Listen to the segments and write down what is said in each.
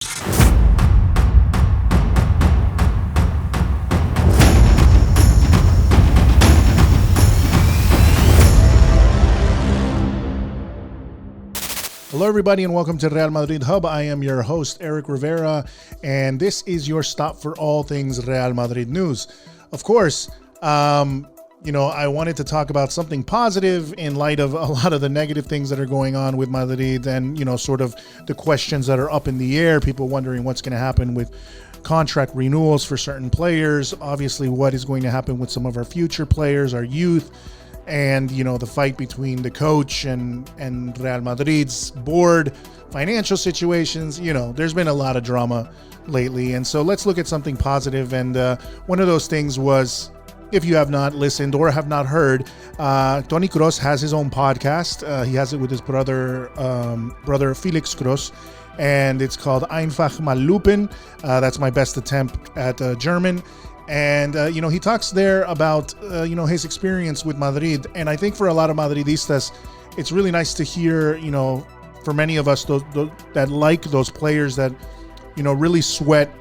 Hello, everybody, and welcome to Real Madrid Hub. I am your host, Eric Rivera, and this is your stop for all things Real Madrid news. Of course, I wanted to talk about something positive in light of a lot of the negative things that are going on with Madrid and, sort of the questions that are up in the air. People wondering what's going to happen with contract renewals for certain players. Obviously, what is going to happen with some of our future players, our youth. And, the fight between the coach and Real Madrid's board, financial situations, there's been a lot of drama lately. And so let's look at something positive. And one of those things was, if you have not listened or have not heard, Toni Kroos has his own podcast. He has it with his brother Felix Kroos. And it's called Einfach Mal Luppen. That's my best attempt at German. And, he talks there about, his experience with Madrid. And I think for a lot of Madridistas, it's really nice to hear, for many of us that like those players that, really sweat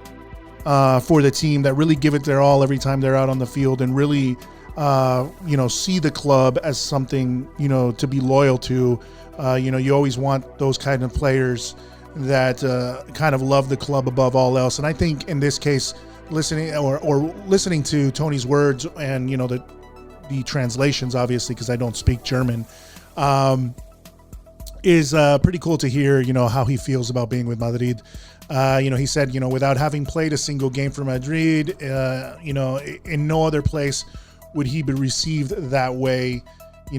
for the team, that really give it their all every time they're out on the field and really, see the club as something, to be loyal to. You always want those kind of players that kind of love the club above all else. And I think in this case, listening to Tony's words and the translations, obviously, because I don't speak German, is pretty cool to hear how he feels about being with Madrid. He said without having played a single game for Madrid, in no other place would he be received that way,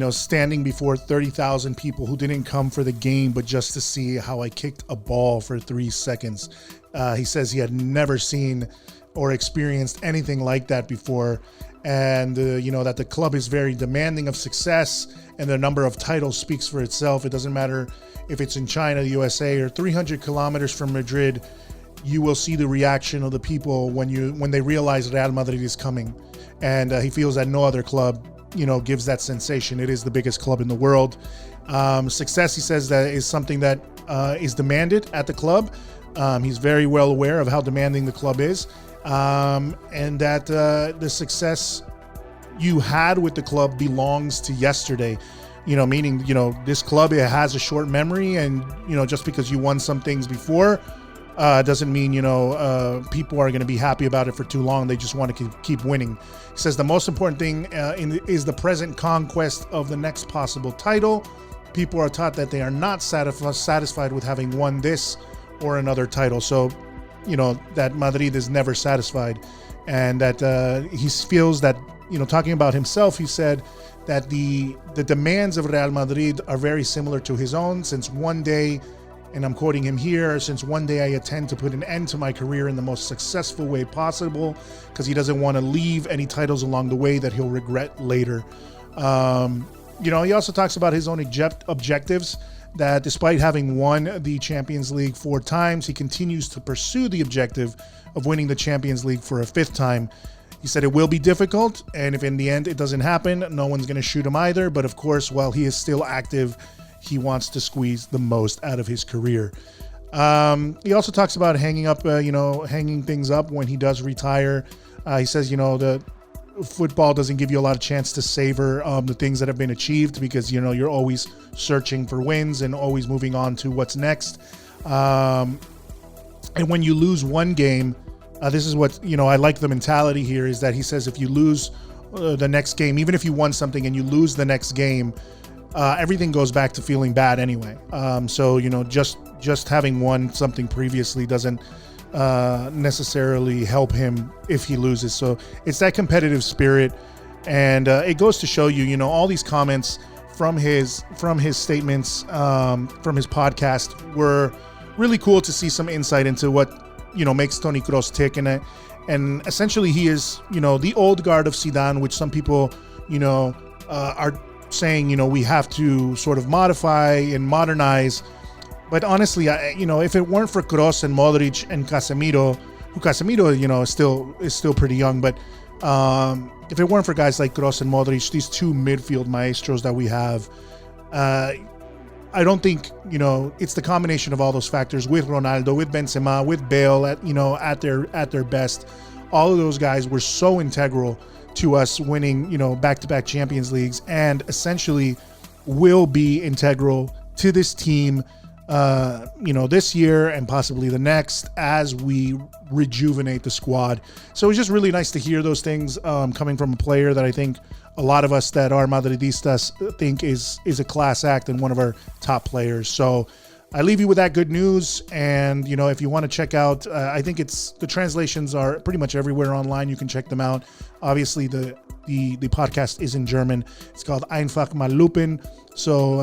standing before 30,000 people who didn't come for the game but just to see how I kicked a ball for 3 seconds. He says he had never seen or experienced anything like that before, and that the club is very demanding of success, and the number of titles speaks for itself. It doesn't matter if it's in China, the USA, or 300 kilometers from Madrid. You will see the reaction of the people when they realize Real Madrid is coming, and he feels that no other club gives that sensation. It is the biggest club in the world. Success, he says, that is something that is demanded at the club. He's very well aware of how demanding the club is. And that the success you had with the club belongs to yesterday, meaning, this club, it has a short memory, and, just because you won some things before, doesn't mean, people are going to be happy about it for too long. They just want to keep winning. He says the most important thing is the present conquest of the next possible title. People are taught that they are not satisfied with having won this or another title. So, that Madrid is never satisfied, and that he feels that, talking about himself, he said that the demands of Real Madrid are very similar to his own. Since one day, and I'm quoting him here, since one day I intend to put an end to my career in the most successful way possible, because he doesn't want to leave any titles along the way that he'll regret later. He also talks about his own objectives, that despite having won the Champions League 4 times, he continues to pursue the objective of winning the Champions League for a 5th time. He said it will be difficult, and if in the end it doesn't happen, no one's going to shoot him either. But of course, while he is still active, he wants to squeeze the most out of his career. He also talks about hanging things up when he does retire. He says, the football doesn't give you a lot of chance to savor the things that have been achieved, because you're always searching for wins and always moving on to what's next, and when you lose one game, this is what I like the mentality here, is that he says if you lose the next game, even if you won something and you lose the next game, everything goes back to feeling bad anyway. So just having won something previously doesn't necessarily help him if he loses. So it's that competitive spirit, and it goes to show you, all these comments from his statements, from his podcast, were really cool to see some insight into what makes Toni Kroos tick. And essentially he is the old guard of Zidane, which some people are saying we have to sort of modify and modernize. But honestly, if it weren't for Kroos and Modric and Casemiro, who Casemiro, is still pretty young, but if it weren't for guys like Kroos and Modric, these two midfield maestros that we have, I don't think, it's the combination of all those factors with Ronaldo, with Benzema, with Bale at their best. All of those guys were so integral to us winning, back-to-back Champions Leagues, and essentially will be integral to this team, this year and possibly the next as we rejuvenate the squad. So it was just really nice to hear those things coming from a player that I think a lot of us that are Madridistas think is a class act and one of our top players. So I leave you with that good news. And, if you want to check out, I think the translations are pretty much everywhere online. You can check them out. Obviously, the podcast is in German. It's called Einfach Mal Luppen. So,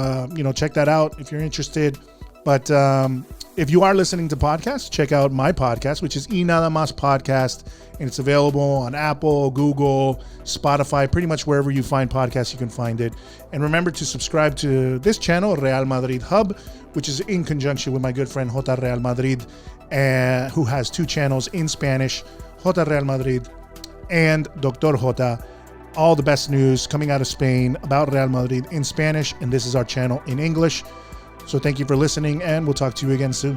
check that out if you're interested. But if you are listening to podcasts, check out my podcast, which is Y Nada Más Podcast. And it's available on Apple, Google, Spotify, pretty much wherever you find podcasts, you can find it. And remember to subscribe to this channel, Real Madrid Hub, which is in conjunction with my good friend Jota Real Madrid, who has 2 channels in Spanish, Jota Real Madrid and Dr. Jota. All the best news coming out of Spain about Real Madrid in Spanish, and this is our channel in English. So thank you for listening, and we'll talk to you again soon.